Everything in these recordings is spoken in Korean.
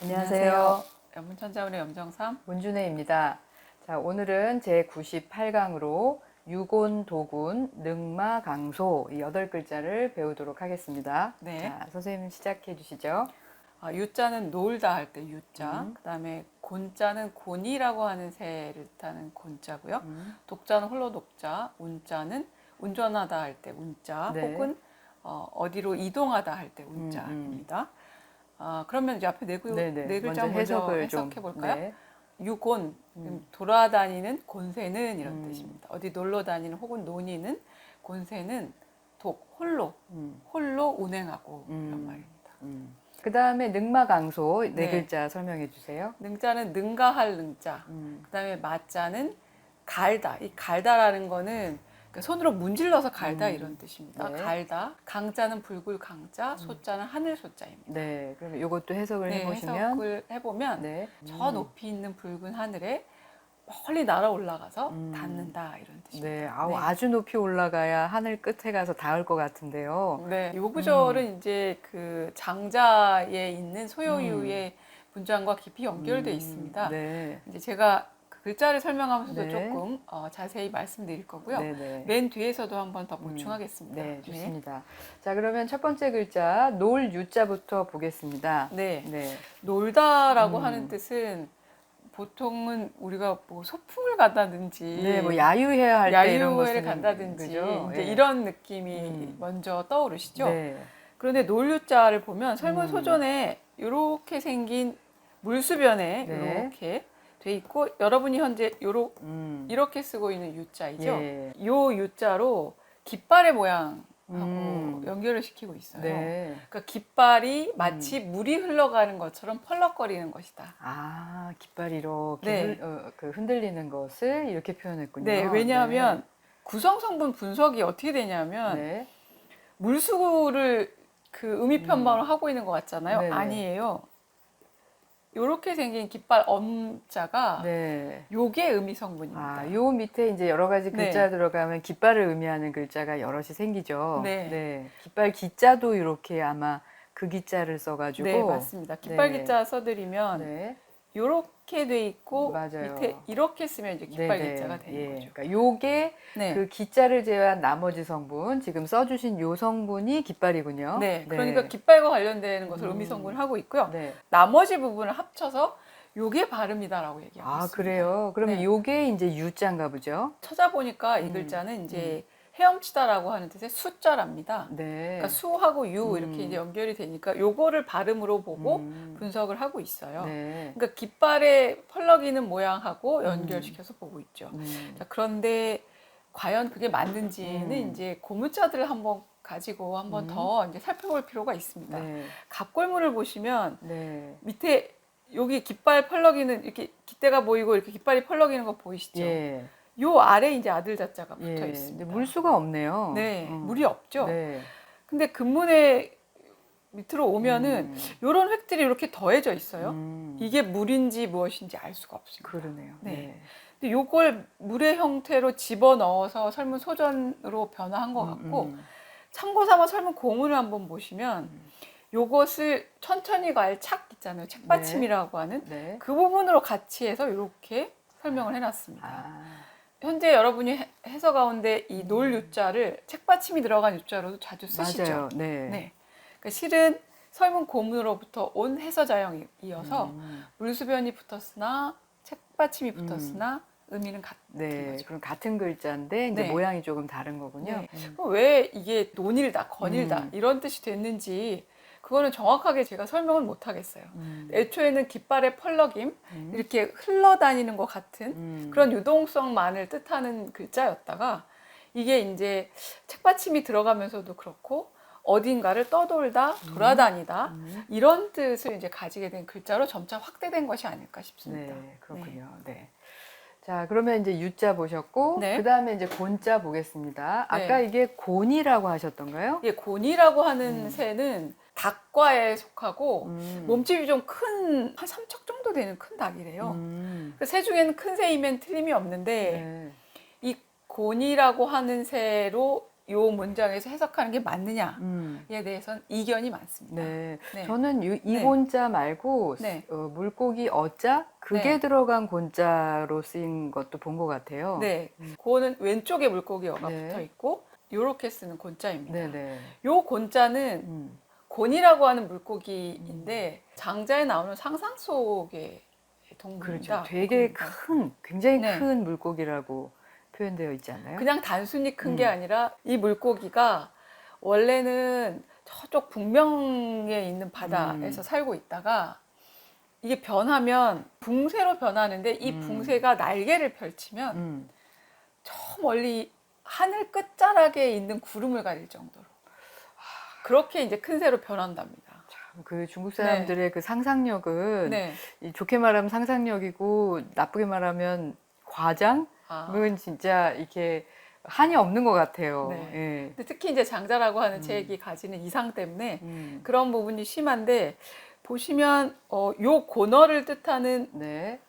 안녕하세요. 연문천자문의 염정삼 문준혜입니다. 자, 오늘은 제 98강으로 유곤, 도군, 능마, 강소 이 8글자를 배우도록 하겠습니다. 네. 자, 선생님 시작해 주시죠. 유자는 놀다 할 때 유자, 그다음에 곤자는 곤이라고 하는 새를 뜻하는 곤자고요. 독자는 홀로 독자, 운자는 운전하다 할 때 운자, 네. 혹은 어디로 이동하다 할 때 운자입니다. 그러면 이제 앞에 네 글자 먼저 해석해 볼까요? 네. 유곤, 돌아다니는 곤새는 이런 뜻입니다. 어디 놀러 다니는 혹은 논의는 곤새는 홀로 운행하고 이런 말입니다. 그 다음에 능마, 강소 네 네. 글자 설명해 주세요. 능자는 능가할 능자, 그다음에 마자는 갈다. 이 갈다라는 거는 손으로 문질러서 갈다 이런 뜻입니다. 네. 갈다. 강자는 불굴 강자, 소자는 하늘 소자입니다. 네, 그러면 이것도 해석을 네, 해보시면 해석을 해보면 네. 저 높이 있는 붉은 하늘에 멀리 날아 올라가서 닿는다 이런 뜻입니다. 네, 아주 높이 올라가야 하늘 끝에 가서 닿을 것 같은데요. 네, 이 구절은 이제 그 장자에 있는 소요유의 문장과 깊이 연결되어 있습니다. 네. 이제 제가 그 글자를 설명하면서도 네. 조금 자세히 말씀드릴 거고요. 네. 맨 뒤에서도 한번 더 보충하겠습니다. 네, 좋습니다. 자, 그러면 첫 번째 글자 놀 유자부터 보겠습니다. 네, 네. 놀다라고 하는 뜻은 보통은 우리가 뭐 소풍을 간다든지, 네, 뭐 야유해야 할 때 이런 거 야유회를 쓰는 간다든지 거죠. 이제 네. 이런 느낌이 먼저 떠오르시죠. 네. 그런데 놀유자를 보면 설문소존에 이렇게 생긴 물수변에 네. 이렇게 돼 있고, 여러분이 현재 이렇게 쓰고 있는 유자이죠. 예. 요 유자로 깃발의 모양하고 연결을 시키고 있어요. 네. 그러니까 깃발이 마치 물이 흘러가는 것처럼 펄럭거리는 것이다. 아, 깃발이 이렇게 네. 흔들리는 것을 이렇게 표현했군요. 네, 왜냐하면 구성 성분 분석이 어떻게 되냐면 네. 물수를 그 음이편방으로 하고 있는 것 같잖아요. 네네. 아니에요. 요렇게 생긴 깃발 엄자가 네. 요게 음이 성분입니다. 요 밑에 이제 여러 가지 글자 네. 들어가면 깃발을 의미하는 글자가 여럿이 생기죠. 네. 깃발 기자도 이렇게 아마 그 기자를 써가지고. 네, 맞습니다. 깃발 네. 기자 써드리면 네. 요렇게 돼 있고 맞아요. 밑에 이렇게 쓰면 이제 깃발 네네. 기자가 되는 거죠. 그러니까 요게 네. 그 기자를 제외한 나머지 성분, 지금 써주신 요 성분이 깃발이군요. 네, 그러니까 깃발과 관련되는 것을 음이 성분을 하고 있고요. 네. 나머지 부분을 합쳐서 요게 발음이다라고 얘기하고 있습니다. 그래요? 그러면 네. 요게 이제 유자인가 보죠? 찾아보니까 이 글자는 이제 헤엄치다라고 하는 뜻의 수자랍니다. 네. 그러니까 수하고 유 이렇게 이제 연결이 되니까 요거를 발음으로 보고 분석을 하고 있어요. 네. 그러니까 깃발에 펄럭이는 모양하고 연결시켜서 보고 있죠. 자, 그런데 과연 그게 맞는지는 이제 고무자들을 한번 가지고 한번 더 이제 살펴볼 필요가 있습니다. 네. 갑골문을 보시면 네. 밑에 여기 깃발 펄럭이는 이렇게 깃대가 보이고 이렇게 깃발이 펄럭이는 거 보이시죠? 예. 요 아래 이제 아들 자자가 붙어 예. 있습니다. 근데 물수가 없네요. 네, 물이 없죠. 네. 근데 근문에 밑으로 오면은 요런 획들이 이렇게 더해져 있어요. 이게 물인지 무엇인지 알 수가 없습니다. 그러네요. 네. 근데 요걸 물의 형태로 집어넣어서 설문 소전으로 변화한 것 같고, 참고 삼아 설문 고문을 한번 보시면 요것을 천천히 갈 착 있잖아요. 책받침이라고 하는 네. 그 부분으로 같이 해서 이렇게 설명을 해놨습니다. 아, 현재 여러분이 해서 가운데 이 놀 유자를 책받침이 들어간 유자로도 자주 쓰시죠. 맞아요. 네. 네. 그러니까 실은 설문 고문으로부터 온 해서자형이 이어서 물수변이 붙었으나 책받침이 붙었으나 의미는 같은 네. 거죠. 그럼 같은 글자인데 이제 네. 모양이 조금 다른 거군요. 네. 그럼 왜 이게 논일다, 건일다 이런 뜻이 됐는지 그거는 정확하게 제가 설명을 못 하겠어요. 애초에는 깃발의 펄럭임, 이렇게 흘러다니는 것 같은 그런 유동성만을 뜻하는 글자였다가 이게 이제 책받침이 들어가면서도 그렇고 어딘가를 떠돌다, 돌아다니다 이런 뜻을 이제 가지게 된 글자로 점차 확대된 것이 아닐까 싶습니다. 네, 그렇군요. 네. 자, 그러면 이제 유자 보셨고, 네. 그 다음에 이제 곤자 보겠습니다. 아까 네. 이게 곤이라고 하셨던가요? 예, 곤이라고 하는 새는 닭과에 속하고 몸집이 좀 큰, 한 3척 정도 되는 큰 닭이래요. 그 새 중에는 큰 새이면 틀림이 없는데 네. 이 곤이라고 하는 새로 요 문장에서 해석하는 게 맞느냐에 대해서는 이견이 많습니다. 네. 네. 저는 이 네. 곤자 말고 네. 물고기 어자 그게 네. 들어간 곤자로 쓰인 것도 본 것 같아요. 네, 그거는 왼쪽에 물고기 어가 네. 붙어 있고 요렇게 쓰는 곤자입니다. 네네. 요 곤자는 음. 곤이라고 하는 물고기인데 장자에 나오는 상상 속의 동물입니다. 그렇죠. 되게 그러니까 굉장히 네. 큰 물고기라고 표현되어 있지 않나요? 그냥 단순히 큰 게 아니라 이 물고기가 원래는 저쪽 북면에 있는 바다에서 살고 있다가 이게 변하면 붕새로 변하는데 이 붕새가 날개를 펼치면 저 멀리 하늘 끝자락에 있는 구름을 가릴 정도로 그렇게 이제 큰 새로 변한답니다. 그 중국 사람들의 그 상상력은 네. 이 좋게 말하면 상상력이고 나쁘게 말하면 과장은 진짜 이렇게 한이 없는 것 같아요. 네. 예. 근데 특히 이제 장자라고 하는 책이 가지는 이상 때문에 그런 부분이 심한데 보시면 요 곤어를 뜻하는 네.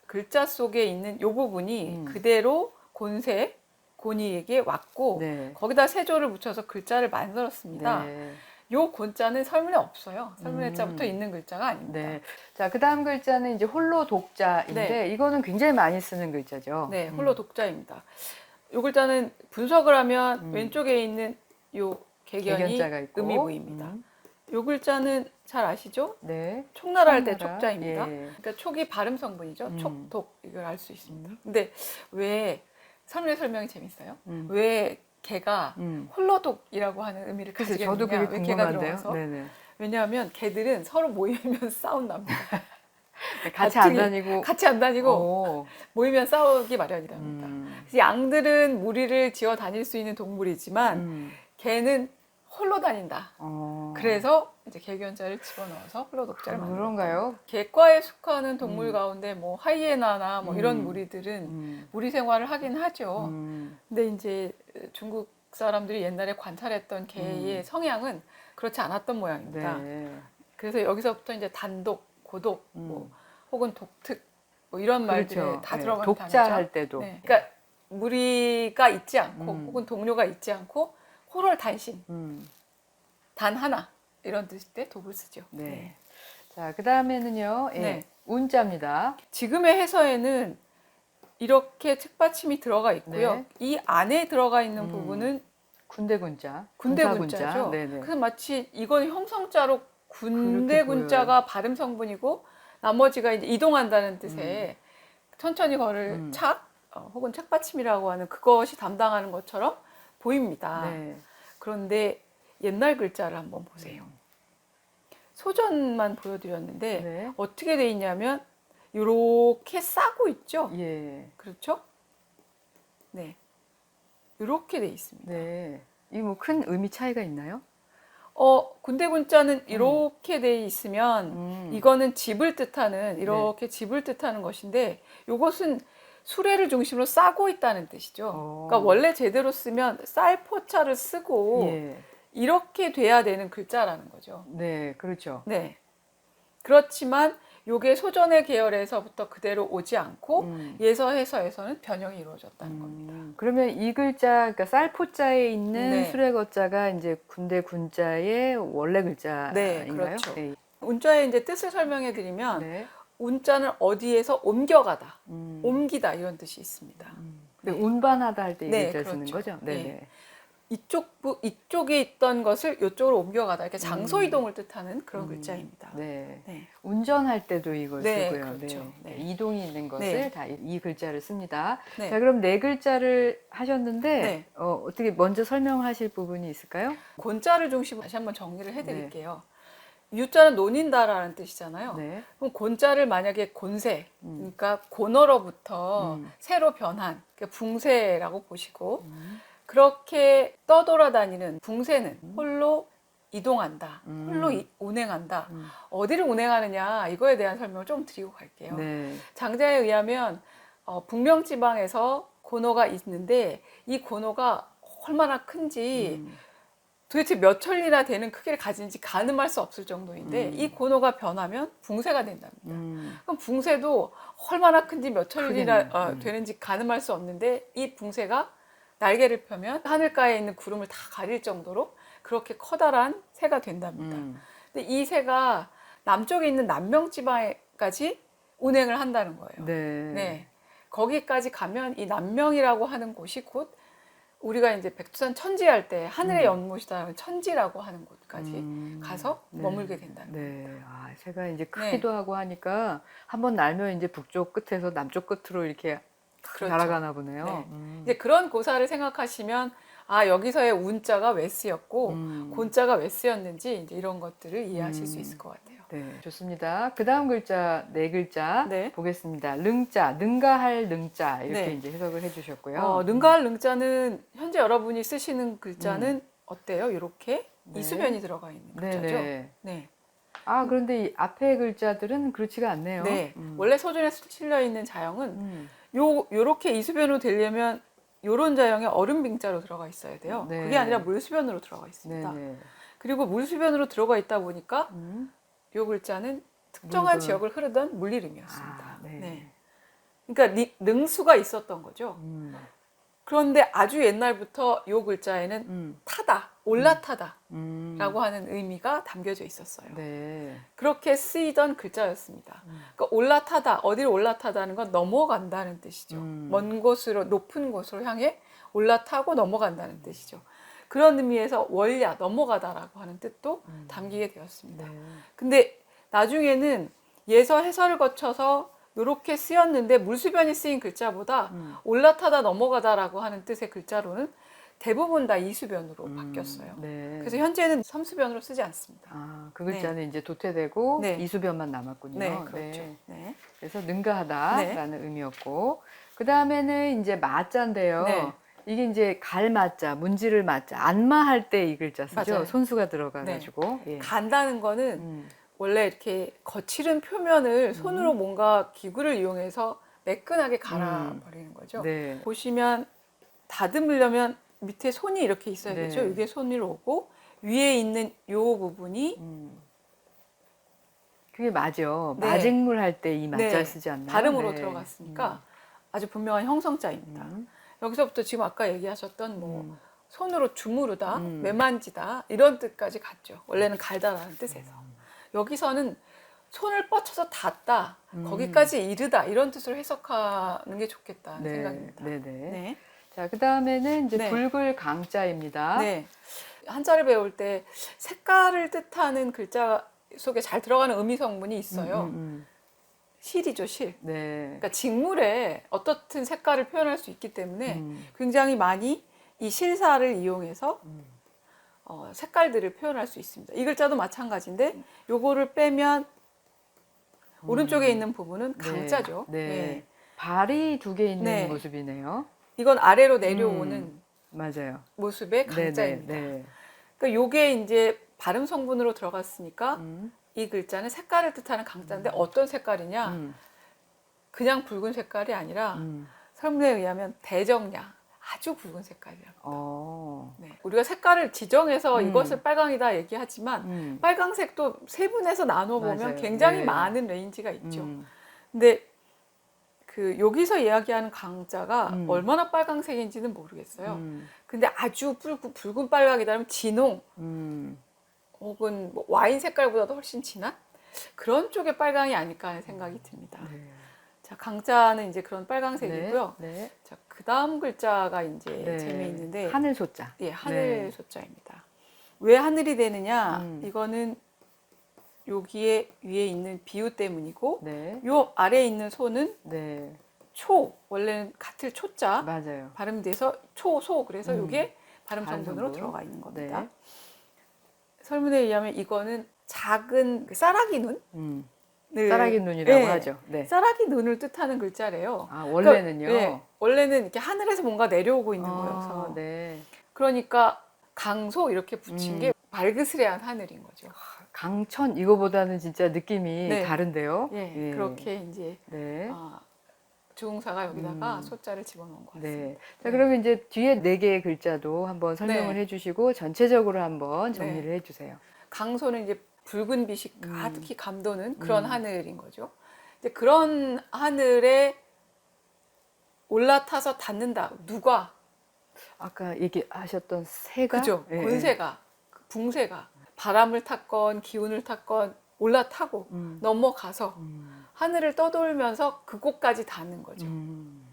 글자 속에 있는 요 부분이 그대로 곤새, 곤이에게 왔고 네. 거기다 세조를 붙여서 글자를 만들었습니다. 네. 요 곤자는 설문에 없어요. 설문에 자부터 있는 글자가 아닙니다. 네. 자, 그 다음 글자는 이제 홀로 독자인데 네. 이거는 굉장히 많이 쓰는 글자죠. 네, 홀로 독자입니다. 요 글자는 분석을 하면 왼쪽에 있는 요 개견이 개견자가 있고. 의미 보입니다. 요 글자는 잘 아시죠? 네. 촉나라 할 때 촉나라. 촉자입니다. 예. 그러니까 촉이 발음 성분이죠. 촉, 독 이걸 알 수 있습니다. 근데 왜 설명이 재밌어요? 왜 개가 홀로독이라고 하는 의미를 그래서 가지게 저도 됐냐? 그게 왜 개가 궁금한데요. 들어와서? 네네. 왜냐하면 개들은 서로 모이면 싸운답니다. 같이 안 다니고. 같이 안 다니고 오. 모이면 싸우기 마련이랍니다. 그래서 양들은 무리를 지어 다닐 수 있는 동물이지만 개는 홀로 다닌다. 그래서 이제 개견자를 집어넣어서 홀로독자를 만들었다. 그런가요? 개과에 속하는 동물 가운데 뭐 하이에나나 뭐 이런 무리들은 무리 생활을 하긴 하죠. 근데 이제 중국 사람들이 옛날에 관찰했던 개의 성향은 그렇지 않았던 모양입니다. 네. 그래서 여기서부터 이제 단독, 고독, 뭐 혹은 독특 뭐 이런 말들이 그렇죠. 다 네. 들어가는 독자할 때도. 네. 그러니까 무리가 있지 않고 혹은 동료가 있지 않고 호를 단신, 단 하나 이런 뜻일 때 독을 쓰죠. 네. 네. 자, 그 다음에는요. 예. 네. 운자입니다. 지금의 해서에는 이렇게 책받침이 들어가 있고요. 네. 이 안에 들어가 있는 부분은 군대군자. 군대군자죠. 네네. 그래서 마치 이건 형성자로 그렇게 군대군자가 발음 성분이고 나머지가 이제 이동한다는 뜻의 천천히 걸을 착 혹은 책받침이라고 하는 그것이 담당하는 것처럼 보입니다. 네. 그런데 옛날 글자를 한번 보세요. 소전만 보여드렸는데 네. 어떻게 돼 있냐면 이렇게 싸고 있죠. 예. 그렇죠? 네, 이렇게 돼 있습니다. 네. 이 뭐 큰 의미 차이가 있나요? 군대군자는 이렇게 돼 있으면 이거는 집을 뜻하는 이렇게 집을 뜻하는 것인데 이것은 수레를 중심으로 싸고 있다는 뜻이죠. 그러니까 원래 제대로 쓰면 쌀포차를 쓰고 예. 이렇게 돼야 되는 글자라는 거죠. 네, 그렇죠. 네. 그렇지만 요게 소전의 계열에서부터 그대로 오지 않고 예서해서에서는 변형이 이루어졌다는 겁니다. 그러면 이 글자, 그러니까 쌀포자에 있는 네. 수레거자가 이제 군대 군자의 원래 글자인가요? 네, 그렇죠. 네. 운자의 이제 뜻을 설명해 드리면 네. 운자는 어디에서 옮겨가다, 옮기다 이런 뜻이 있습니다. 네, 운반하다 할 때 이 네, 글자 쓰는 그렇죠. 거죠? 네. 네. 이쪽에 있던 것을 이쪽으로 옮겨가다 이렇게 장소 이동을 뜻하는 그런 글자입니다. 네. 네. 운전할 때도 이걸 네, 쓰고요. 그렇죠. 네. 네. 이동이 있는 것을 네. 다 이 글자를 씁니다. 네. 자, 그럼 네 글자를 하셨는데 네. 어떻게 먼저 설명하실 부분이 있을까요? 곤자를 중심으로 다시 한번 정리를 해드릴게요. 유자는 논인다라는 뜻이잖아요. 네. 그럼 곤자를 만약에 곤새, 그러니까 곤어로부터 새로 변한 그러니까 붕새라고 보시고 그렇게 떠돌아다니는 붕새는 홀로 이동한다, 홀로 운행한다. 어디를 운행하느냐 이거에 대한 설명을 좀 드리고 갈게요. 네. 장자에 의하면 북명지방에서 곤어가 있는데 이 곤어가 얼마나 큰지 도대체 몇 천리나 되는 크기를 가진지 가늠할 수 없을 정도인데 이 곤어가 변하면 붕새가 된답니다. 그럼 붕새도 얼마나 큰지 몇 천리나 되는지 가늠할 수 없는데 이 붕새가 날개를 펴면 하늘가에 있는 구름을 다 가릴 정도로 그렇게 커다란 새가 된답니다. 근데 이 새가 남쪽에 있는 남명지방까지 운행을 한다는 거예요. 네. 네. 거기까지 가면 이 남명이라고 하는 곳이 곧 우리가 이제 백두산 천지할 때 하늘의 연못이다 천지라고 하는 곳까지 가서 네. 머물게 된다는 네. 겁니다. 아, 새가 이제 크기도 하고 하니까 한번 날면 이제 북쪽 끝에서 남쪽 끝으로 이렇게 그렇죠. 날아가나 보네요. 네. 이제 그런 고사를 생각하시면 아 여기서의 운자가 왜 쓰였고 곤자가 왜 쓰였는지 이제 이런 것들을 이해하실 수 있을 것 같아요. 네, 좋습니다. 그 다음 글자 네 글자 네. 보겠습니다. 능자, 능가할 능자 이렇게 네. 이제 해석을 해주셨고요. 능가할 능자는 현재 여러분이 쓰시는 글자는 어때요? 이렇게 네. 이수변이 들어가 있는 글자죠. 네네. 네. 아, 그런데 이 앞에 글자들은 그렇지가 않네요. 네. 원래 소존에 실려 있는 자형은 요렇게 이수변으로 되려면 요런 자형의 얼음빙자로 들어가 있어야 돼요. 네. 그게 아니라 물수변으로 들어가 있습니다. 네네. 그리고 물수변으로 들어가 있다 보니까 요 글자는 특정한 물건. 지역을 흐르던 물 이름이었습니다. 아, 네. 네. 그러니까 능수가 있었던 거죠. 그런데 아주 옛날부터 요 글자에는 타다, 올라타다 라고 하는 의미가 담겨져 있었어요. 네. 그렇게 쓰이던 글자였습니다. 그러니까 올라타다, 어디를 올라타다는 건 넘어간다는 뜻이죠. 먼 곳으로, 높은 곳으로 향해 올라타고 넘어간다는 뜻이죠. 그런 의미에서 원야, 넘어가다라고 하는 뜻도 담기게 되었습니다. 네. 근데 나중에는 예서 해설을 거쳐서 이렇게 쓰였는데 물수변이 쓰인 글자보다 올라타다 넘어가다라고 하는 뜻의 글자로는 대부분 다 이수변으로 바뀌었어요. 네. 그래서 현재는 삼수변으로 쓰지 않습니다. 아, 그 글자는 이제 도태되고 네. 이수변만 남았군요. 네, 그렇죠. 네. 그래서 능가하다라는 의미였고, 그 다음에는 이제 마자인데요. 네. 이게 이제 갈 마자, 문지를 마자, 안마할 때 이 글자 쓰죠. 맞아요. 손수가 들어가가지고. 예. 간다는 거는 원래 이렇게 거칠은 표면을 손으로 뭔가 기구를 이용해서 매끈하게 갈아버리는 거죠. 네. 보시면 다듬으려면 밑에 손이 이렇게 있어야 네. 되죠. 이게 손으로 오고 위에 있는 요 부분이 그게 맞아. 네. 마직물 할 때 이 마자를 네, 쓰지 않나요? 발음으로 네. 들어갔으니까 아주 분명한 형성자입니다. 여기서부터 지금 아까 얘기하셨던 뭐 손으로 주무르다, 매만지다 이런 뜻까지 갔죠. 원래는 갈다라는 뜻에서. 여기서는 손을 뻗쳐서 닿다, 거기까지 이르다 이런 뜻으로 해석하는 게 좋겠다는 네. 생각입니다. 네네. 네. 자, 그 다음에는 이제 네. 붉을 강자입니다. 네. 한자를 배울 때 색깔을 뜻하는 글자 속에 잘 들어가는 의미 성분이 있어요. 실이죠, 실. 네. 그러니까 직물에 어떻든 색깔을 표현할 수 있기 때문에 굉장히 많이 이 실사를 이용해서 색깔들을 표현할 수 있습니다. 이 글자도 마찬가지인데 요거를 빼면 오른쪽에 있는 부분은 강자죠. 네. 네. 발이 두 개 있는 네. 모습이네요. 이건 아래로 내려오는 맞아요. 모습의 강자입니다. 네, 네. 그러니까 요게 이제 발음 성분으로 들어갔으니까 이 글자는 색깔을 뜻하는 강자인데 어떤 색깔이냐? 그냥 붉은 색깔이 아니라 설문에 의하면 대정량, 아주 붉은 색깔이라고. 네. 우리가 색깔을 지정해서 이것을 빨강이다 얘기하지만 빨강색도 세분해서 나눠보면 맞아요. 굉장히 네. 많은 레인지가 있죠. 근데 그 여기서 이야기하는 강자가 얼마나 빨강색인지는 모르겠어요. 근데 아주 붉은 빨강이라면 진홍 혹은 뭐 와인 색깔보다도 훨씬 진한 그런 쪽의 빨강이 아닐까 하는 생각이 듭니다. 네. 자, 강자는 이제 그런 빨강색이고요. 네. 네. 자, 그 다음 글자가 이제 네. 재미있는데 하늘 소자. 예, 하늘 네. 소자입니다. 왜 하늘이 되느냐? 이거는 여기에 위에 있는 비유 때문이고 네. 요 아래에 있는 소는 네. 초, 원래는 같을 초자 맞아요. 발음돼서 초소 그래서 이게 발음 발음 성분으로 성분. 들어가 있는 겁니다. 네. 설문에 의하면 이거는 작은 그 쌀아기 눈? 쌀아기 눈이라고 네. 하죠. 네. 쌀아기 눈을 뜻하는 글자래요. 아, 원래는요? 그러니까, 네, 원래는 이렇게 하늘에서 뭔가 내려오고 있는 거여서. 네. 그러니까 강소 이렇게 붙인 게 발그스레한 하늘인 거죠. 강천 이거보다는 진짜 느낌이 네. 다른데요. 예, 그렇게 이제 네. 주응사가 여기다가 소자를 집어넣은 것 같습니다. 네. 자, 그러면 이제 뒤에 네 개의 글자도 한번 설명을 네. 해주시고 전체적으로 한번 정리를 해주세요. 강소는 이제 붉은 빛이 가득히 감도는 그런 하늘인 거죠. 이제 그런 하늘에 올라타서 닿는다. 누가? 아까 얘기하셨던 새가 그죠? 예, 예. 권새가, 붕새가 바람을 탔건 기운을 탔건 올라타고 넘어가서 하늘을 떠돌면서 그곳까지 닿는 거죠.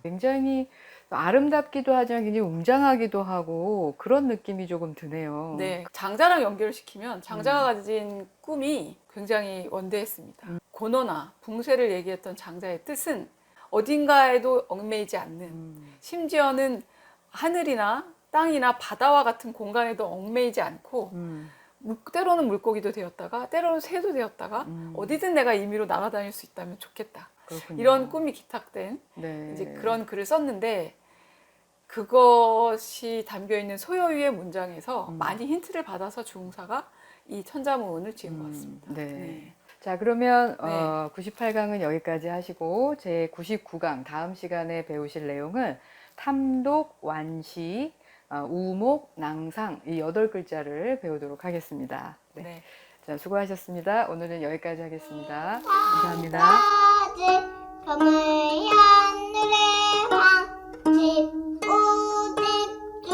굉장히 아름답기도 하지만 굉장히 웅장하기도 하고 그런 느낌이 조금 드네요. 네, 장자랑 연결을 시키면 장자가 가진 꿈이 굉장히 원대했습니다. 고너나 붕쇠를 얘기했던 장자의 뜻은 어딘가에도 얽매이지 않는, 심지어는 하늘이나 땅이나 바다와 같은 공간에도 얽매이지 않고 때로는 물고기도 되었다가 때로는 새도 되었다가 어디든 내가 임의로 날아다닐 수 있다면 좋겠다. 그렇군요. 이런 꿈이 기탁된 네. 이제 그런 글을 썼는데, 그것이 담겨있는 소여유의 문장에서 많이 힌트를 받아서 주홍사가 이 천자문을 지은 것 같습니다. 네. 네. 자, 그러면 네. 98강은 여기까지 하시고 제 99강 다음 시간에 배우실 내용은 탐독, 완시, 우목, 낭상 이 8글자를 배우도록 하겠습니다. 네. 네. 자, 수고하셨습니다. 오늘은 여기까지 하겠습니다. 감사합니다. 밤을 하늘에 황집 우집주